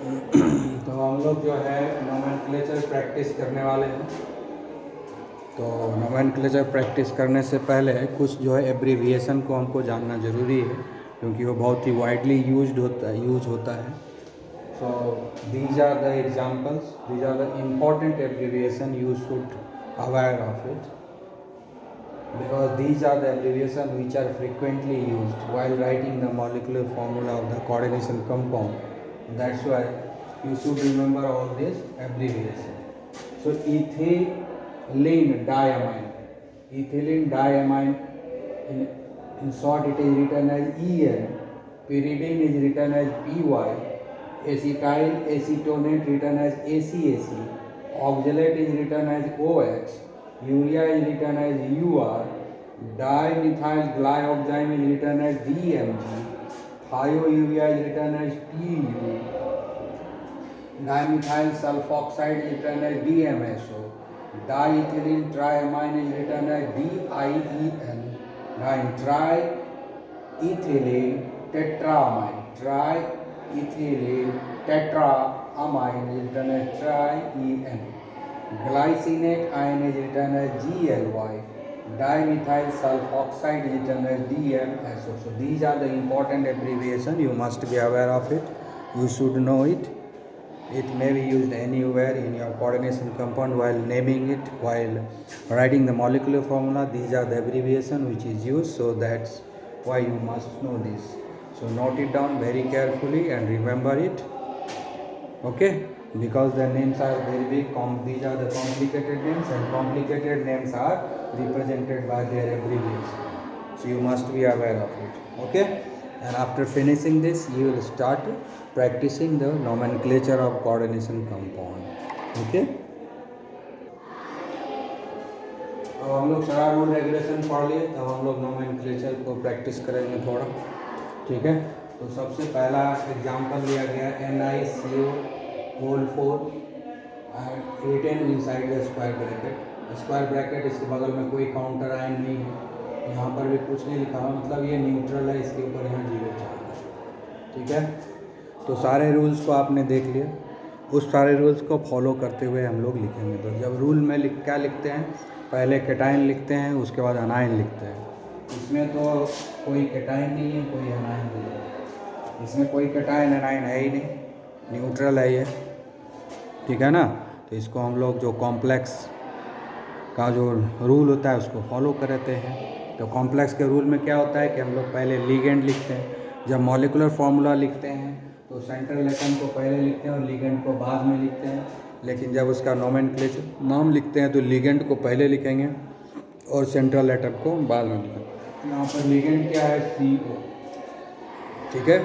तो हम लोग जो है नोमेनक्लेचर प्रैक्टिस करने वाले हैं। तो नोमेनक्लेचर प्रैक्टिस करने से पहले कुछ जो है एब्रीविएशन को हमको जानना ज़रूरी है, क्योंकि वो बहुत ही वाइडली यूज होता है। So these are the examples, these are the important abbreviation you should aware of it, because these are the abbreviations which are frequently used while writing the molecular formula of the coordination compound. That's why you should remember all this abbreviation. So ethylene diamine, ethylene diamine, in short it is written as En, pyridine is written as Py, acetyl acetonate written as ACAC, oxalate is written as OX, urea is written as UR, dimethyl glyoxime is written as DMG, thiourea is written as TU, dimethyl sulfoxide is written as DMSO, diethylene triamine is written as DIEN, triethylene tetramine, triethylene tetramine is written as TRIEN, glycinate ion is written as GLY, dimethyl sulfoxide is written as DMSO. So these are the important abbreviation. You must be aware of it. You should know it. It may be used anywhere in your coordination compound while naming it, while writing the molecular formula. These are the abbreviation which is used, so that's why you must know this. So note it down very carefully and remember it. Okay, because the names are very big. These are the complicated names, and complicated names are represented by their abbreviation. So you must be aware of it. Okay, and after finishing this, you will start practicing the nomenclature of coordination compound. Okay. अब हम लोग सारा rule regulation पढ़ लिए, तब हम लोग nomenclature को प्रैक्टिस करेंगे थोड़ा। ठीक है, तो सबसे पहला एग्जांपल लिया गया NiCO whole 4 written inside the square bracket. Square bracket इसके बगल में कोई काउंटर आयन नहीं है, यहाँ पर भी कुछ नहीं लिखा हुआ, मतलब ये न्यूट्रल है, इसके ऊपर यहाँ 0 चार्ज है। ठीक है, तो सारे रूल्स को आपने देख लिया। उस सारे रूल्स को फॉलो करते हुए हम लोग लिखेंगे। तो जब रूल में क्या लिखते हैं, पहले कैटाइन लिखते हैं, उसके बाद अनाइन लिखते हैं। इसमें तो कोई कैटाइन नहीं है, कोई अनाइन नहीं है, इसमें कोई कैटाइन अनाइन है ही नहीं, न्यूट्रल है ये। ठीक है ना, तो इसको हम लोग जो कॉम्प्लेक्स का जो रूल होता है उसको फॉलो करते हैं। तो कॉम्प्लेक्स के रूल में क्या होता है कि हम लोग पहले लिगेंड लिखते हैं। जब मॉलिकुलर फार्मूला लिखते हैं तो सेंट्रल एटम को पहले लिखते हैं और लिगेंड को बाद में लिखते हैं। लेकिन जब उसका नोमेनक्लेचर नाम लिखते हैं तो लिगेंड को पहले लिखेंगे और सेंट्रल एटम को बाद में लिखेंगे। यहाँ पर लिगेंड क्या है, CO। ठीक है,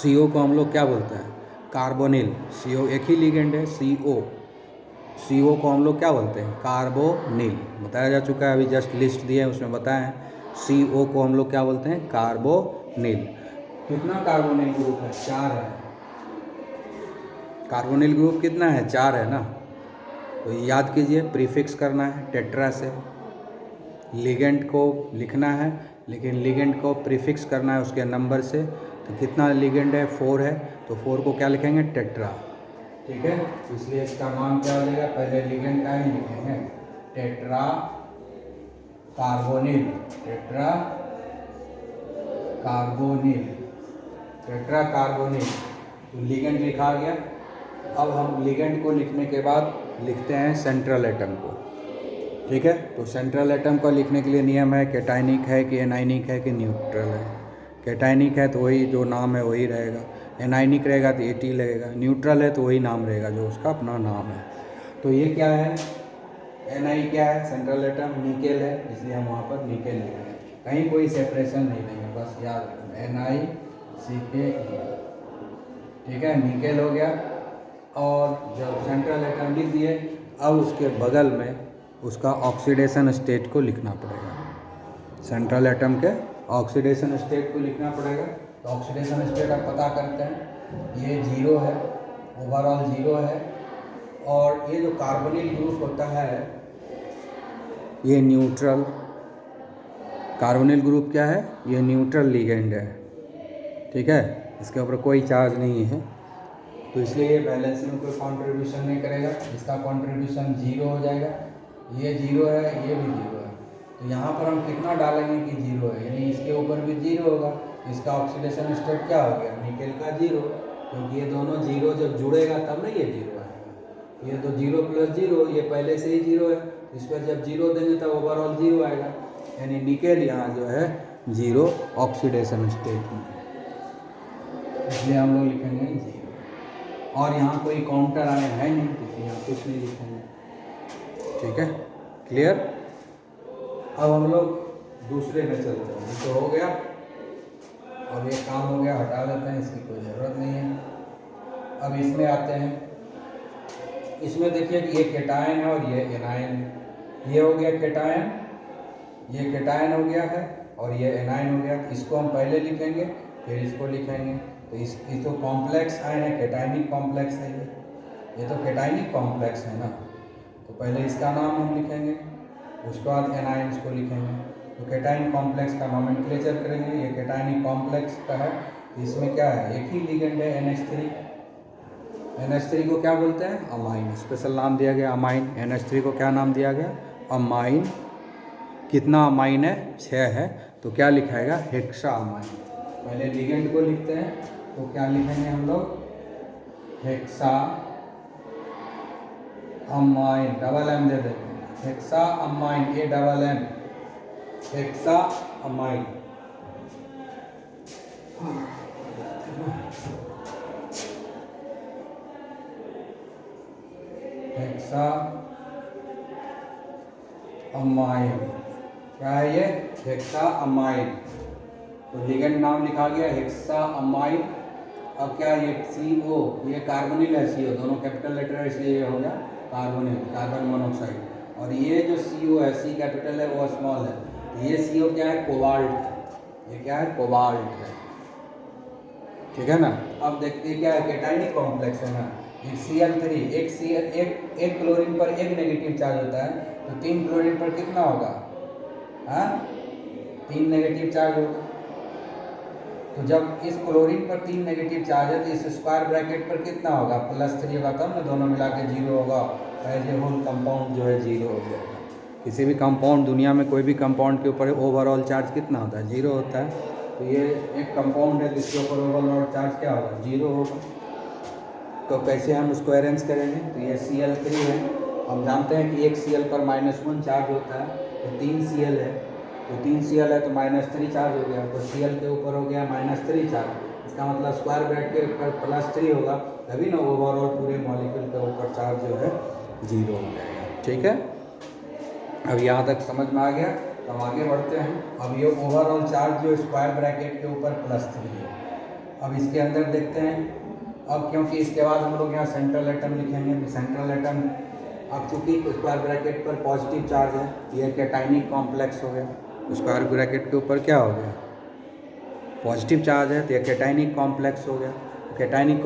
CO को हम लोग क्या बोलते हैं, कार्बोनिल। CO एक ही लिगेंड है, CO को हम लोग क्या बोलते हैं, कार्बोनिल। बताया जा चुका है, अभी जस्ट लिस्ट दिए हैं उसमें बताया है। CO को हम लोग क्या बोलते हैं, कार्बोनिल। कितना कार्बोनिल ग्रुप है, 4 है। कार्बोनिल ग्रुप कितना है, 4 है ना। तो याद कीजिए, प्रीफिक्स करना है टेट्रा से। लिगेंड को लिखना है, लेकिन लिगेंड को प्रीफिक्स करना है उसके नंबर से। तो कितना लिगेंड है, 4 है, तो 4 को क्या लिखेंगे, टेट्रा। ठीक है, इसलिए इसका नाम क्या हो जाएगा, पहले लिगेंड का ही लिखेंगे, tetra carbonyl, tetra carbonyl, tetra carbonyl. तो लिगेंड लिखा गया। अब हम लिगेंड को लिखने के बाद लिखते हैं सेंट्रल एटम को। ठीक है, तो सेंट्रल एटम को लिखने के लिए नियम है, कैटाइनिक है कि एनाइनिक है कि न्यूट्रल है। कैटाइनिक है तो वही जो नाम है वही रहेगा, एनाइनिक रहेगा तो AT लगेगा, न्यूट्रल है तो वही नाम रहेगा जो उसका अपना नाम है। तो ये क्या है, Ni क्या है, सेंट्रल एटम, निकेल है, इसलिए हम वहाँ पर निकेल लिख रहे हैं। कहीं कोई सेपरेशन नहीं देंगे, बस याद रखना NiCK। ठीक है, निकेल हो गया। और जब सेंट्रल एटम लिख दिए, अब उसके बगल में उसका ऑक्सीडेशन स्टेट को लिखना पड़ेगा। सेंट्रल एटम के ऑक्सीडेशन स्टेट को लिखना पड़ेगा। तो ऑक्सीडेशन स्टेट आप पता करते हैं, ये 0 है, ओवरऑल 0 है। और ये जो कार्बोनिल ग्रुप होता है ये न्यूट्रल। कार्बोनिल ग्रुप क्या है, ये न्यूट्रल लिगेंड है। ठीक है, इसके ऊपर कोई चार्ज नहीं है। तो इसलिए ये बैलेंस में कोई कंट्रीब्यूशन नहीं करेगा, इसका कंट्रीब्यूशन जीरो हो जाएगा। ये जीरो है, ये भी जीरो है, तो यहाँ पर हम कितना डालेंगे कि जीरो है, यानी इसके ऊपर भी जीरो होगा। इसका ऑक्सीडेशन स्टेट क्या हो गया, निकेल का जीरो, क्योंकि ये दोनों जीरो जब जुड़ेगा तब ना ये जीरो आएगा। ये तो जीरो प्लस जीरो, ये पहले से ही जीरो है, इस पर जब जीरो देंगे तब ओवरऑल जीरो आएगा, यानी निकेल यहाँ जो है जीरो ऑक्सीडेशन स्टेट में, इसलिए हम लोग लिखेंगे जीरो। और यहाँ कोई काउंटर आने है नहीं, इसलिए यहाँ कुछ नहीं लिखेंगे। ठीक है, क्लियर। अब हम लोग दूसरे में चलते हैं, तो हो गया। अब ये काम हो गया, हटा देते हैं, इसकी कोई ज़रूरत नहीं है। अब इसमें आते हैं, इसमें देखिए कि ये केटायन है और ये एनायन है। ये हो गया केटायन, ये केटायन हो गया है और ये एनायन हो गया। इसको हम पहले लिखेंगे फिर इसको लिखेंगे। तो इस तो कॉम्प्लेक्स आयन है, केटायनिक कॉम्प्लेक्स है ये तो केटायनिक कॉम्प्लेक्स है ना, तो पहले इसका नाम हम लिखेंगे, उसके बाद एनायंस को लिखेंगे। तो केटायन कॉम्प्लेक्स का नोमेनक्लेचर करेंगे। ये केटायनिक कॉम्प्लेक्स का है, इसमें क्या है, एक ही लिगेंड है NH3। NH3 को क्या बोलते हैं, अमाइन, स्पेशल नाम दिया गया अमाइन। NH3 को क्या नाम दिया गया, अमाइन। कितना अमाइन है, 6 है, तो क्या लिखाएगा, हेक्सा अमाइन। पहले लिगेंड को लिखते हैं, तो क्या लिखेंगे हम लोग, हेक्सा अमाइन, डबल एम दे देते हैं, हेक्सा अमाइन, ये double M, hexa amine. Hexa amine क्या है ये, हेक्सा अमाइन। तो लिगेंड नाम लिखा गया हेक्सा अमाइन। अब क्या ये CO, ये कार्बोनिल है, CO दोनों कैपिटल लेटर है, इसलिए ये हो गया कार्बोनिल, कार्बन मोनोऑक्साइड। और ये जो CO है, C कैपिटल है वो स्मॉल है, तो ये CO क्या है, कोबाल्ट। ये क्या है, कोबाल्ट है। ठीक है ना। अब देखते हैं क्या है, केटायनिक कॉम्प्लेक्स है ना, एक Cl3, एक क्लोरीन पर एक नेगेटिव चार्ज होता है, तो 3 क्लोरीन पर कितना होगा, हाँ 3 नेगेटिव चार्ज होगा। तो जब इस क्लोरीन पर 3 नेगेटिव चार्ज है, तो इस स्क्वायर ब्रैकेट पर कितना होगा, +3 होगा, तब ना दोनों मिला के जीरो होगा। एज ए होल कंपाउंड जो है जीरो हो जाएगा। किसी भी कंपाउंड, दुनिया में कोई भी कंपाउंड के ऊपर ओवरऑल चार्ज कितना होता है, जीरो होता है। तो ये एक कंपाउंड है जिसके ऊपर ओवरऑल चार्ज क्या होगा, जीरो होगा। तो कैसे हम उसको अरेंज करेंगे, तो ये Cl3 है, हम जानते हैं कि एक Cl पर -1 चार्ज होता है, तो 3 Cl है, तो 3 Cl है तो -3 चार्ज हो गया, तो Cl के ऊपर हो गया -3 चार्ज। इसका मतलब स्क्वायर ब्रैकेट के ऊपर +3 होगा, तभी ना ओवरऑल पूरे मॉलिक्यूल के ऊपर चार्ज जो है जीरो हो जाएगा। ठीक है, अब यहाँ तक समझ में आ गया। अब आगे बढ़ते हैं। अब ये ओवरऑल चार्ज जो स्क्वायर ब्रैकेट के ऊपर +3 है। अब इसके अंदर देखते हैं। अब क्योंकि इसके बाद हम लोग यहाँ सेंट्रल एटम लिखेंगे, तो सेंट्रल एटम अब चूँकि स्क्वायर ब्रैकेट पर पॉजिटिव चार्ज है, ये केटायनिक कॉम्प्लेक्स हो गया। स्क्वायर ब्रैकेट के ऊपर क्या हो गया, पॉजिटिव चार्ज है, तो ये केटायनिक कॉम्प्लेक्स हो गया। केटायनिक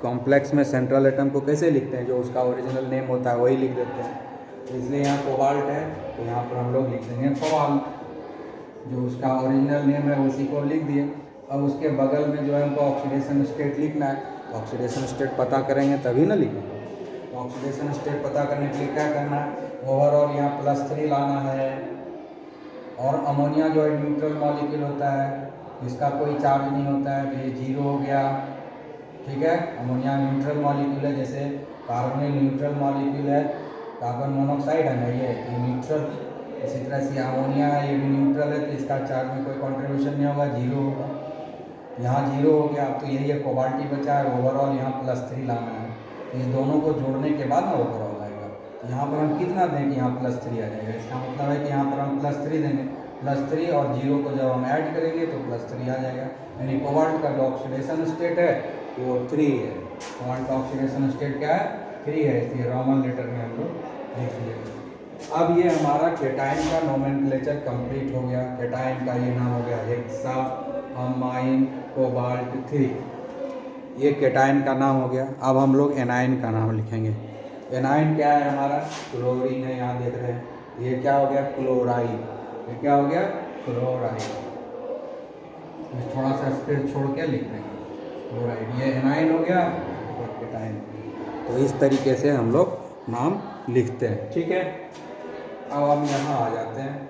कॉम्प्लेक्स में सेंट्रल एटम को कैसे लिखते हैं, जो उसका ओरिजिनल नेम होता है वही लिख देते हैं। तो इसलिए यहाँ कोबाल्ट है, तो यहाँ पर हम लोग लिख देंगे कोबाल्ट, जो उसका ओरिजिनल नेम है उसी को लिख दिए। अब उसके बगल में जो है हमको ऑक्सीडेशन स्टेट लिखना है, तो ऑक्सीडेशन स्टेट पता करेंगे तभी ना लिखेंगे। तो ऑक्सीडेशन स्टेट पता करने के लिए क्या करना है, ओवरऑल यहाँ +3 लाना है। और अमोनिया जो है न्यूट्रल मॉलिक्यूल होता है, इसका कोई चार्ज नहीं होता है, तो ये जीरो हो गया। ठीक है, अमोनिया न्यूट्रल मॉलिक्यूल है, जैसे कार्बन न्यूट्रल मॉलिक्यूल है, कार्बन मोनोऑक्साइड है ना, ये न्यूट्रल। इसी तरह से अमोनिया है, ये भी न्यूट्रल है, तो इसका चार्ज में कोई कंट्रीब्यूशन नहीं होगा, जीरो होगा। यहाँ जीरो हो गया। अब तो यही है कोबाल्टी बचा है, ओवरऑल यहाँ +3 लाना है। तो इस दोनों को जोड़ने के बाद ना ओवरऑल आएगा। तो यहाँ पर हम कितना दें कि यहाँ +3 आ जाएगा, इसका मतलब है कि यहाँ पर हम +3 देंगे, +3 और जीरो को जब हम ऐड करेंगे तो +3 आ जाएगा। यानी कोबाल्ट का जो ऑक्सीडेशन स्टेट है वो 3 है। कोबाल्ट का ऑक्सीडेशन स्टेट क्या है, 3 है, इसलिए रोमन लेटर में हम लोग लिख दिए। अब ये हमारा केटायन का नोमेनक्लेचर कंप्लीट हो गया। केटायन का ये नाम हो गया हेक्सा अमाइन कोबाल्ट 3, ये केटायन का नाम हो गया। अब हम लोग एनायन का नाम लिखेंगे। एनायन क्या है हमारा, क्लोरीन है, यहाँ देख रहे हैं। ये क्या हो गया, क्लोराइड। ये क्या हो गया, क्लोराइड। थोड़ा सा स्पेस छोड़ के लिख देंगे क्लोराइड। ये एनायन हो गया, कैटाइन। तो इस तरीके से हम लोग नाम लिखते हैं, ठीक है। अब हम यहाँ आ जाते हैं,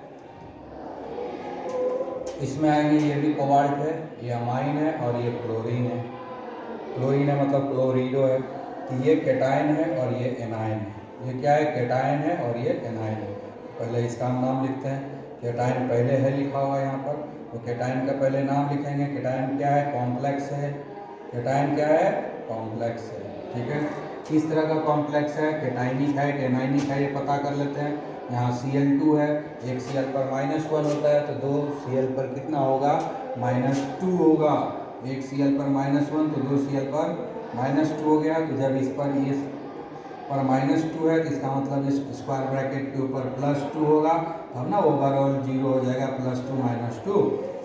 इसमें आएंगे, ये भी कोबाल्ट है, ये अमाइन है और ये क्लोरीन है। क्लोरीन है मतलब क्लोरीडो है, तो ये कैटाइन है और ये एनाइन है। ये क्या है, कैटाइन है और ये एनाइन है। पहले इसका हम नाम लिखते हैं। कैटाइन पहले है लिखा हुआ है यहाँ पर, तो कैटाइन का पहले नाम लिखेंगे। कैटाइन क्या है, कॉम्प्लेक्स है। कैटाइन क्या है, कॉम्प्लेक्स है, ठीक है। किस तरह का कॉम्प्लेक्स है, कैटाइनिक है कि एनाइनिक है, ये पता कर लेते हैं। यहाँ Cl2 है, एक Cl पर -1 होता है, तो 2 Cl पर कितना होगा, -2 होगा। एक Cl पर -1 तो 2 Cl पर -2 हो गया। तो जब इस पर -2 है, तो इसका मतलब इस स्क्वायर ब्रैकेट के ऊपर +2 होगा, तब ना ओवरऑल 0 हो जाएगा, +2 -2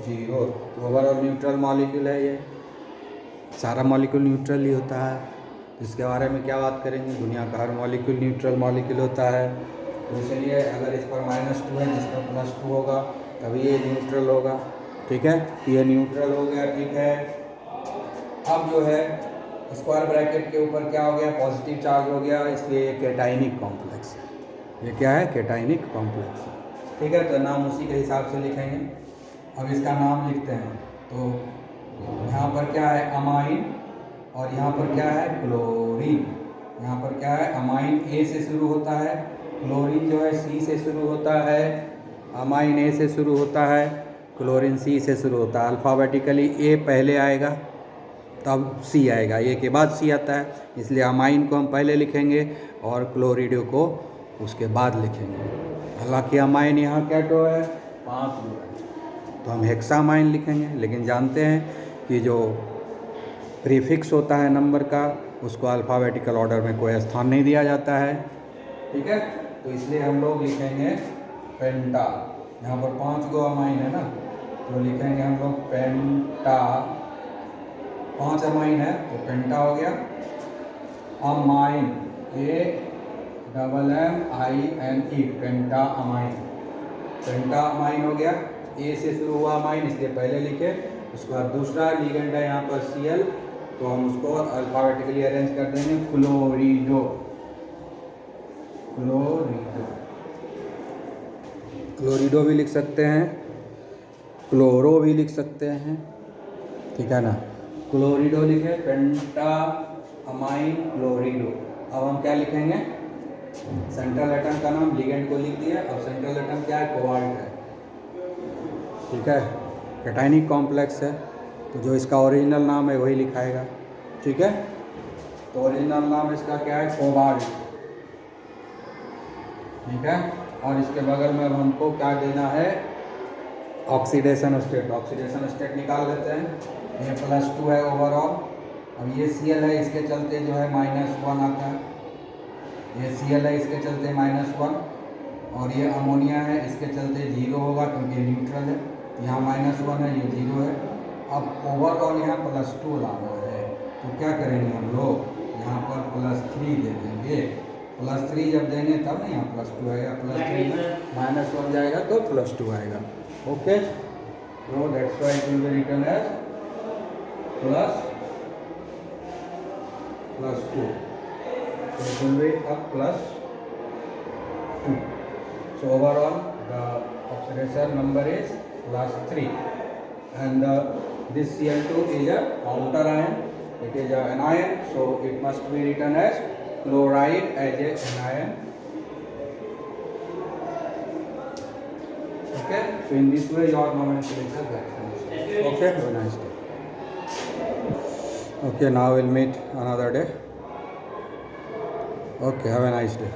0। तो ओवरऑल न्यूट्रल मॉलिक्यूल है ये, सारा मॉलिक्यूल न्यूट्रल ही होता है। इसके बारे में क्या बात करेंगे, दुनिया का हर मॉलिक्यूल न्यूट्रल मॉलिक्यूल होता है। तो इसलिए अगर इस पर -2 है, जिस पर +2 होगा, तभी ये न्यूट्रल होगा, ठीक है। ये न्यूट्रल हो गया, ठीक है। अब जो है स्क्वायर ब्रैकेट के ऊपर क्या हो गया, पॉजिटिव चार्ज हो गया, इसलिए ये कैटाइनिक कॉम्प्लेक्स है। ये क्या है, कैटाइनिक कॉम्प्लेक्स, ठीक है। तो नाम उसी के हिसाब से लिखेंगे। अब इसका नाम लिखते हैं, तो यहाँ पर क्या है, अमाइन, और यहाँ पर क्या है, क्लोरीन। यहाँ पर क्या है, अमाइन ए से शुरू होता है, क्लोरीन जो है सी से शुरू होता है। अमाइन ए से शुरू होता है, क्लोरीन सी से शुरू होता है। अल्फ़ाबेटिकली ए पहले आएगा तब सी आएगा, ए के बाद सी आता है, इसलिए अमाइन को हम पहले लिखेंगे और क्लोरिडो को उसके बाद लिखेंगे। हालांकि अमाइन यहाँ क्या टो है, 5 टो है, तो हम हेक्सामाइन लिखेंगे। लेकिन जानते हैं कि जो प्रीफिक्स होता है नंबर का, उसको अल्फ़ाबेटिकल ऑर्डर में कोई स्थान नहीं दिया जाता है, ठीक है। तो इसलिए हम लोग लिखेंगे पेंटा। यहाँ पर 5 गो अमाइन है ना, तो लिखेंगे हम लोग पेंटा। 5 अमाइन है तो पेंटा हो गया। अमाइन, AMMINE, पेंटा अमाइन, पेंटा अमाइन हो गया। ए से शुरू हुआ अमाइन, इसलिए पहले लिखे। उसके बाद दूसरा लिगेंड है यहाँ पर Cl, तो हम उसको अल्फ़ाबेटिकली अरेंज कर देंगे, क्लोरिडो। क्लोरिडो, क्लोरिडो भी लिख सकते हैं, क्लोरो भी लिख सकते हैं, ठीक है ना। क्लोरिडो लिखे, पेंटा अमाइन क्लोरिडो। अब हम क्या लिखेंगे, सेंट्रल एटम का नाम, लिगेंड को लिख दिया। अब सेंट्रल एटम क्या है, कोबाल्ट है, ठीक है। कैटाइनिक कॉम्प्लेक्स है, तो जो इसका ओरिजिनल नाम है वही लिखाएगा, ठीक है। तो ओरिजिनल नाम इसका क्या है, कोबाल्ट, ठीक है। और इसके बगल में अब हमको क्या देना है, ऑक्सीडेशन स्टेट। ऑक्सीडेशन स्टेट निकाल लेते हैं। ये +2 है ओवरऑल। अब ये Cl है, इसके चलते जो है -1 आता है। ये Cl है, इसके चलते -1, और ये अमोनिया है, इसके चलते 0 होगा क्योंकि न्यूट्रल है। यहाँ -1 है, ये 0 है। अब ओवरऑल यहाँ +2 लाना है, तो क्या करेंगे हम लोग, यहाँ पर +3 दे देंगे। +3 जब देंगे तब ना यहाँ +2 आएगा, +3 में -1 जाएगा तो +2 आएगा, okay. So that's why it will be written as +2. So it will be a +2. So overall the oxidation number is +3, and this Cl2 is a counter ion. It is an anion, so it must be written as chloride as a anion. Okay, so in this way your nomenclature gets finished. Okay, have a nice day. Okay, now we'll meet another day. Okay, have a nice day.